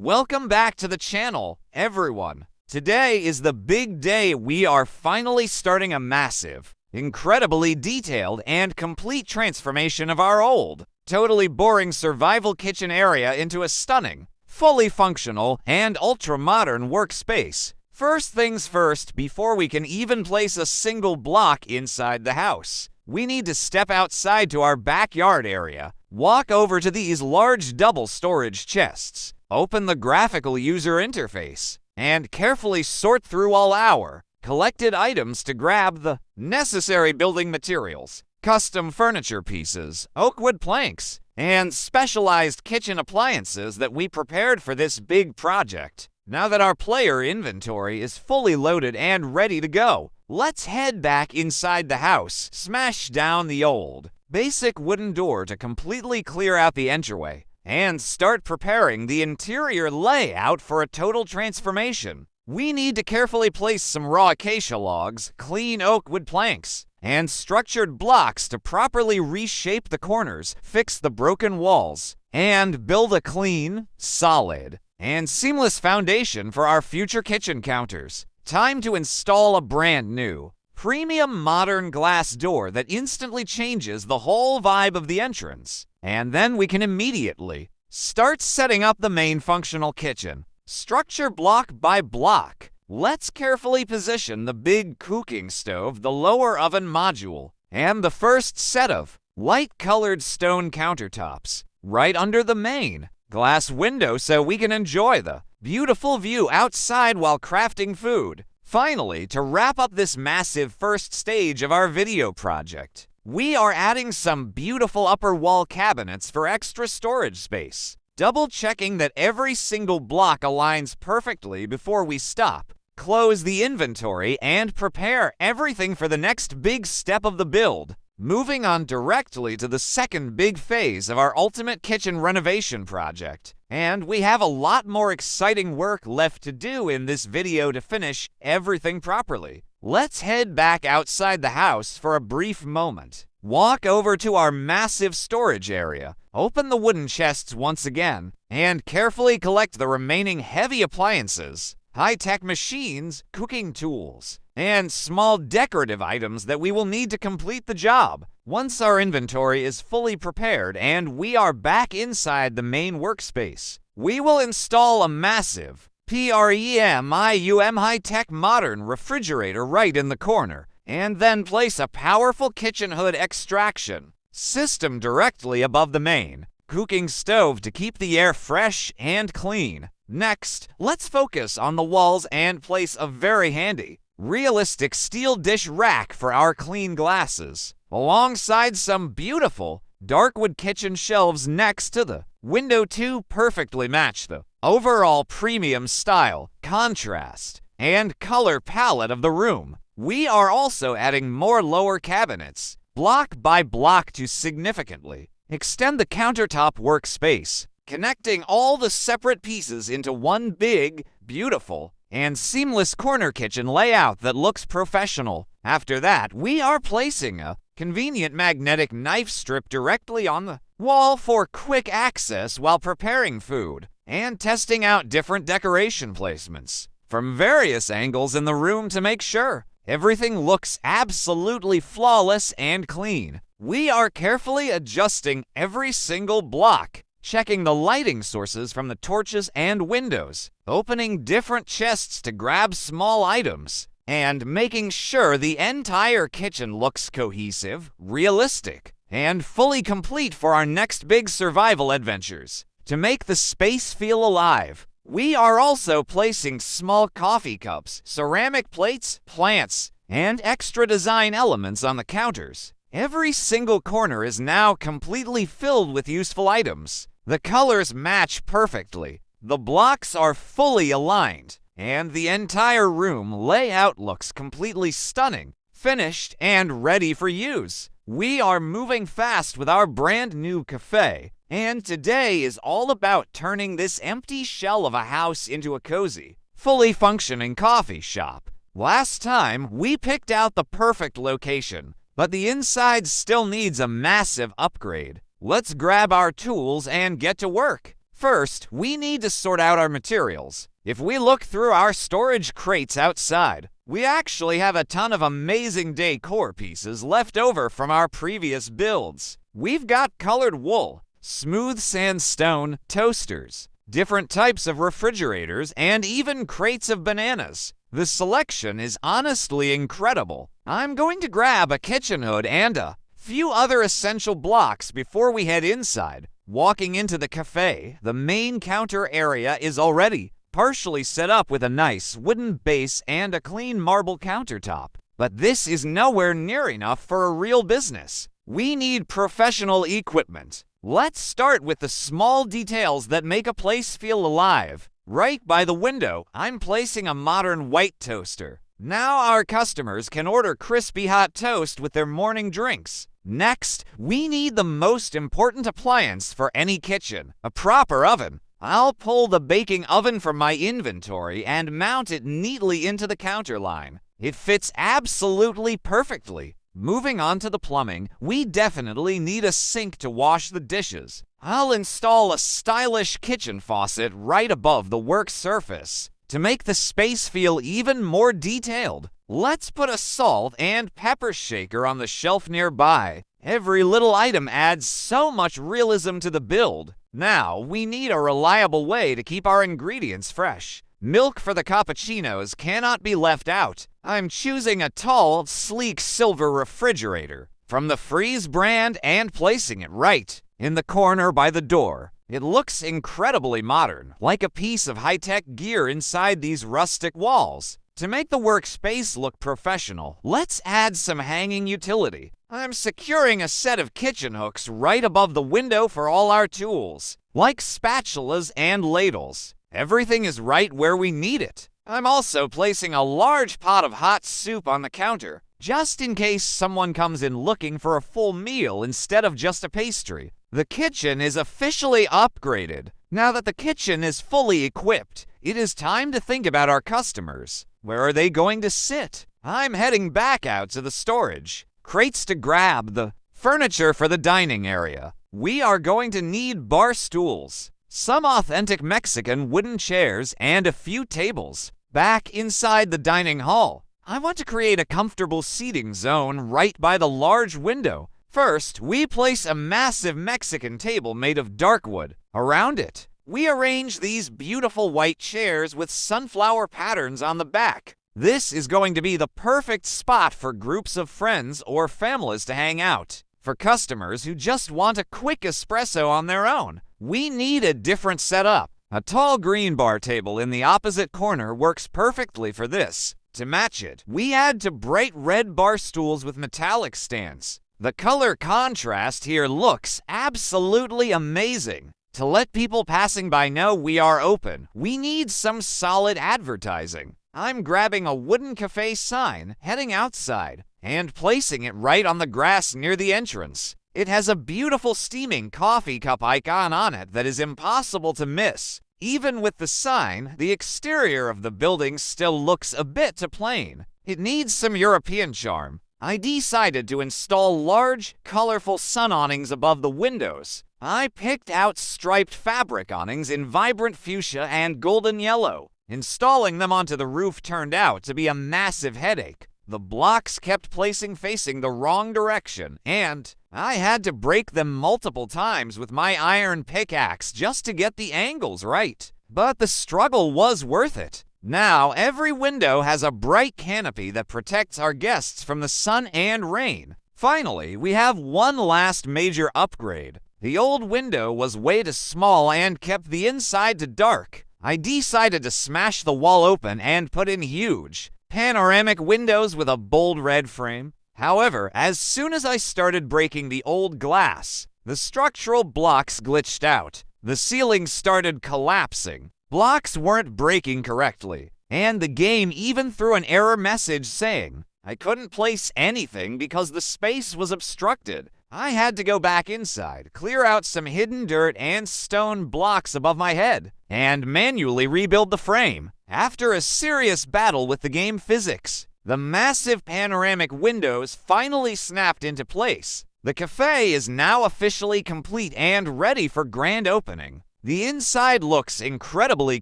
Welcome back to the channel, everyone. Today is the big day. We are finally starting a massive, incredibly detailed, and complete transformation of our old, totally boring survival kitchen area into a stunning, fully functional, and ultra-modern workspace. First things first, before we can even place a single block inside the house, we need to step outside to our backyard area, walk over to these large double storage chests, open the graphical user interface, and carefully sort through all our collected items to grab the necessary building materials, custom furniture pieces, oak wood planks, and specialized kitchen appliances that we prepared for this big project. Now that our player inventory is fully loaded and ready to go, let's head back inside the house, smash down the old, basic wooden door to completely clear out the entryway, and start preparing the interior layout for a total transformation. We need to carefully place some raw acacia logs, clean oak wood planks, and structured blocks to properly reshape the corners, fix the broken walls, and build a clean, solid, and seamless foundation for our future kitchen counters. Time to install a brand new, premium modern glass door that instantly changes the whole vibe of the entrance. And then we can immediately start setting up the main functional kitchen. Structure block by block. Let's carefully position the big cooking stove, the lower oven module, and the first set of light-colored stone countertops right under the main glass window so we can enjoy the beautiful view outside while crafting food. Finally, to wrap up this massive first stage of our video project, we are adding some beautiful upper wall cabinets for extra storage space, double-checking that every single block aligns perfectly before we stop, close the inventory, and prepare everything for the next big step of the build. Moving on directly to the second big phase of our ultimate kitchen renovation project. And we have a lot more exciting work left to do in this video to finish everything properly. Let's head back outside the house for a brief moment. Walk over to our massive storage area, open the wooden chests once again, and carefully collect the remaining heavy appliances, high-tech machines, cooking tools, and small decorative items that we will need to complete the job. Once our inventory is fully prepared and we are back inside the main workspace, we will install a massive premium high-tech modern refrigerator right in the corner, and then place a powerful kitchen hood extraction system directly above the main cooking stove to keep the air fresh and clean. Next, let's focus on the walls and place a very handy, realistic steel dish rack for our clean glasses, alongside some beautiful dark wood kitchen shelves next to the window to perfectly match the overall premium style, contrast, and color palette of the room. We are also adding more lower cabinets, block by block, to significantly extend the countertop workspace, connecting all the separate pieces into one big, beautiful, and seamless corner kitchen layout that looks professional. After that, we are placing a convenient magnetic knife strip directly on the wall for quick access while preparing food, and testing out different decoration placements from various angles in the room to make sure everything looks absolutely flawless and clean. We are carefully adjusting every single block, checking the lighting sources from the torches and windows, opening different chests to grab small items, and making sure the entire kitchen looks cohesive, realistic, and fully complete for our next big survival adventures. To make the space feel alive, we are also placing small coffee cups, ceramic plates, plants, and extra design elements on the counters. Every single corner is now completely filled with useful items. The colors match perfectly, the blocks are fully aligned, and the entire room layout looks completely stunning, finished, and ready for use. We are moving fast with our brand new cafe, and today is all about turning this empty shell of a house into a cozy, fully functioning coffee shop. Last time, we picked out the perfect location, but the inside still needs a massive upgrade. Let's grab our tools and get to work. First, we need to sort out our materials. If we look through our storage crates outside, we actually have a ton of amazing decor pieces left over from our previous builds. We've got colored wool, smooth sandstone toasters, different types of refrigerators, and even crates of bananas. The selection is honestly incredible. I'm going to grab a kitchen hood and a few other essential blocks before we head inside. Walking into the cafe, the main counter area is already partially set up with a nice wooden base and a clean marble countertop. But this is nowhere near enough for a real business. We need professional equipment. Let's start with the small details that make a place feel alive. Right by the window, I'm placing a modern white toaster. Now our customers can order crispy hot toast with their morning drinks. Next, we need the most important appliance for any kitchen, a proper oven. I'll pull the baking oven from my inventory and mount it neatly into the counter line. It fits absolutely perfectly. Moving on to the plumbing, we definitely need a sink to wash the dishes. I'll install a stylish kitchen faucet right above the work surface to make the space feel even more detailed. Let's put a salt and pepper shaker on the shelf nearby. Every little item adds so much realism to the build. Now, we need a reliable way to keep our ingredients fresh. Milk for the cappuccinos cannot be left out. I'm choosing a tall, sleek silver refrigerator from the Freeze brand and placing it right in the corner by the door. It looks incredibly modern, like a piece of high-tech gear inside these rustic walls. To make the workspace look professional, let's add some hanging utility. I'm securing a set of kitchen hooks right above the window for all our tools, like spatulas and ladles. Everything is right where we need it. I'm also placing a large pot of hot soup on the counter, just in case someone comes in looking for a full meal instead of just a pastry. The kitchen is officially upgraded. Now that the kitchen is fully equipped, it is time to think about our customers. Where are they going to sit? I'm heading back out to the storage crates to grab the furniture for the dining area. We are going to need bar stools, some authentic Mexican wooden chairs, and a few tables. Back inside the dining hall, I want to create a comfortable seating zone right by the large window. First, we place a massive Mexican table made of dark wood. Around it, we arrange these beautiful white chairs with sunflower patterns on the back. This is going to be the perfect spot for groups of friends or families to hang out. For customers who just want a quick espresso on their own, we need a different setup. A tall green bar table in the opposite corner works perfectly for this. To match it, we add to bright red bar stools with metallic stands. The color contrast here looks absolutely amazing. To let people passing by know we are open, we need some solid advertising. I'm grabbing a wooden cafe sign, heading outside, and placing it right on the grass near the entrance. It has a beautiful steaming coffee cup icon on it that is impossible to miss. Even with the sign, the exterior of the building still looks a bit too plain. It needs some European charm. I decided to install large, colorful sun awnings above the windows. I picked out striped fabric awnings in vibrant fuchsia and golden yellow. Installing them onto the roof turned out to be a massive headache. The blocks kept placing facing the wrong direction, and I had to break them multiple times with my iron pickaxe just to get the angles right. But the struggle was worth it. Now, every window has a bright canopy that protects our guests from the sun and rain. Finally, we have one last major upgrade. The old window was way too small and kept the inside too dark. I decided to smash the wall open and put in huge, panoramic windows with a bold red frame. However, as soon as I started breaking the old glass, the structural blocks glitched out. The ceiling started collapsing. Blocks weren't breaking correctly, and the game even threw an error message saying I couldn't place anything because the space was obstructed. I had to go back inside, clear out some hidden dirt and stone blocks above my head, and manually rebuild the frame. After a serious battle with the game physics, the massive panoramic windows finally snapped into place. The cafe is now officially complete and ready for grand opening. The inside looks incredibly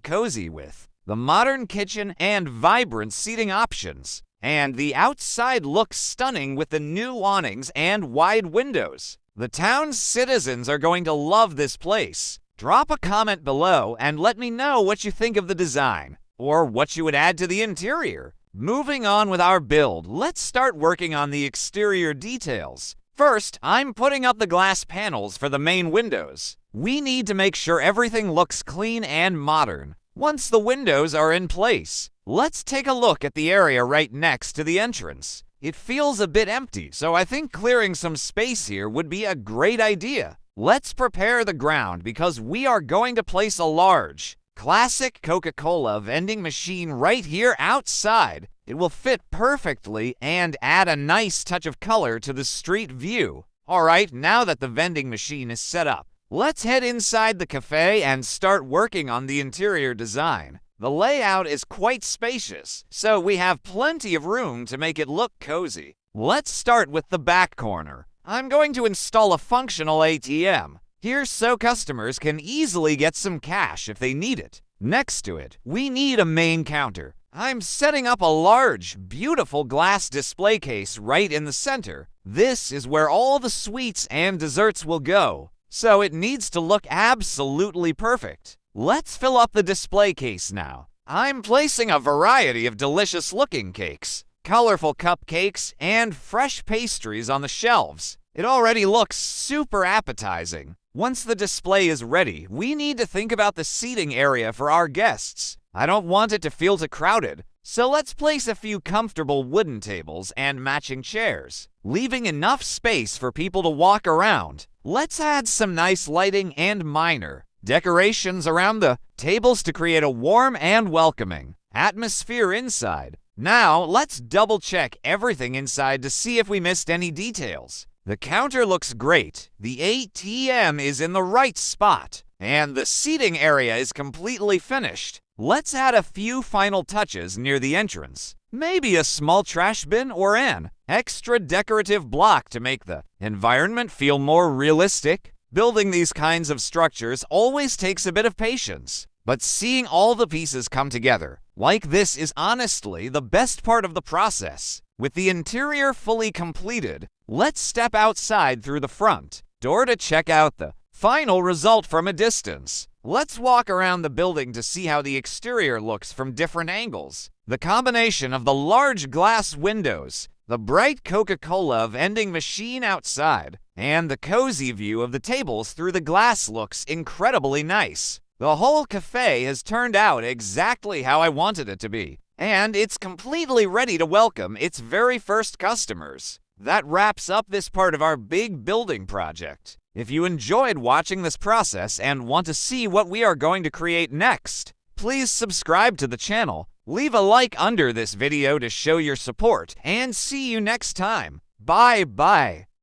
cozy with the modern kitchen and vibrant seating options. And the outside looks stunning with the new awnings and wide windows. The town's citizens are going to love this place. Drop a comment below and let me know what you think of the design, or what you would add to the interior. Moving on with our build, let's start working on the exterior details. First, I'm putting up the glass panels for the main windows. We need to make sure everything looks clean and modern. Once the windows are in place, let's take a look at the area right next to the entrance. It feels a bit empty, so I think clearing some space here would be a great idea. Let's prepare the ground because we are going to place a large, classic Coca-Cola vending machine right here outside. It will fit perfectly and add a nice touch of color to the street view. Alright, now that the vending machine is set up, let's head inside the cafe and start working on the interior design. The layout is quite spacious, so we have plenty of room to make it look cozy. Let's start with the back corner. I'm going to install a functional ATM here so customers can easily get some cash if they need it. Next to it, we need a main counter. I'm setting up a large, beautiful glass display case right in the center. This is where all the sweets and desserts will go, so it needs to look absolutely perfect. Let's fill up the display case now. I'm placing a variety of delicious-looking cakes, colorful cupcakes, and fresh pastries on the shelves. It already looks super appetizing. Once the display is ready, we need to think about the seating area for our guests. I don't want it to feel too crowded, so let's place a few comfortable wooden tables and matching chairs, leaving enough space for people to walk around. Let's add some nice lighting and minor decorations around the tables to create a warm and welcoming atmosphere inside. Now, let's double check everything inside to see if we missed any details. The counter looks great, the ATM is in the right spot, and the seating area is completely finished. Let's add a few final touches near the entrance. Maybe a small trash bin or an extra decorative block to make the environment feel more realistic. Building these kinds of structures always takes a bit of patience, but seeing all the pieces come together like this is honestly the best part of the process. With the interior fully completed, let's step outside through the front door to check out the final result from a distance. Let's walk around the building to see how the exterior looks from different angles. The combination of the large glass windows, the bright Coca-Cola vending machine outside, and the cozy view of the tables through the glass looks incredibly nice. The whole cafe has turned out exactly how I wanted it to be, and it's completely ready to welcome its very first customers. That wraps up this part of our big building project. If you enjoyed watching this process and want to see what we are going to create next, please subscribe to the channel, leave a like under this video to show your support, and see you next time. Bye-bye.